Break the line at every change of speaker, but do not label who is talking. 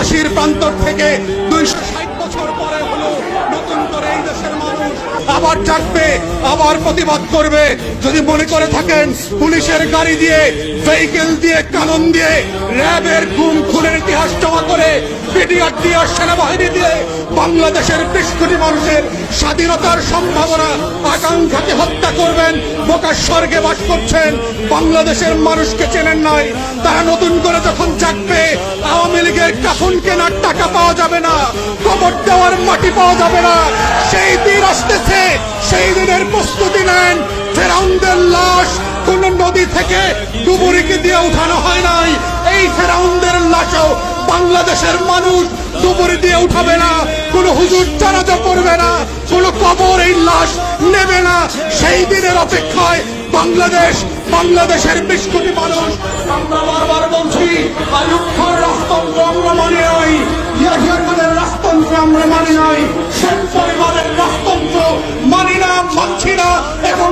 ফাঁসির প্রান্তর থেকে 260 বছর পরে হলো নতুন করে এই দেশের মানুষ আবার জাগবে, আবার প্রতিবাদ করবে। যদি মনে করে থাকেন পুলিশের গাড়ি দিয়ে, ভেহিকেল দিয়ে, কানন দিয়ে, র্যাবের গুম খুনের ইতিহাস জমা করে, পিডিআর দিয়ে, সেনাবাহিনী দিয়ে বাংলাদেশের 20 কোটি মানুষের স্বাধীনতার সম্ভাবনা আকাঙ্ক্ষাকে হত্যা করবেন, বোকার স্বর্গে বাস করছেন, বাংলাদেশের মানুষকে চেনেন নাই। তারা নতুন করে যখন জাগবে, আওয়ামী লীগের কাফন কেনার টাকা পাওয়া যাবে না, কবর দেওয়ার মাটি পাওয়া যাবে না। সেই দিন আসতেছে, সেই দিনের প্রস্তুতি নেন। ফেরাউনদের লাশ কোন নদী থেকে ডুবুরিকে দিয়ে উঠানো হয় নাই। এই ফেরাউনদের লাশও বাংলাদেশের মানুষ ডুবুরি দিয়ে উঠাবে না, কোন হুজুর জানাজা পড়বে না, কোন কবর এই লাশ নেবে না। সেই দিনের অপেক্ষায় বাংলাদেশের 20 কোটি মানুষ। আমরা বারবার বলছি, আইয়ুব খানের রাজতন্ত্র আমরা মানি নাই, ইয়াহিয়া খানের রাজতন্ত্র আমরা মানি নাই, শেখ পরিবারের রাজতন্ত্র মানি না, মানছি না এবং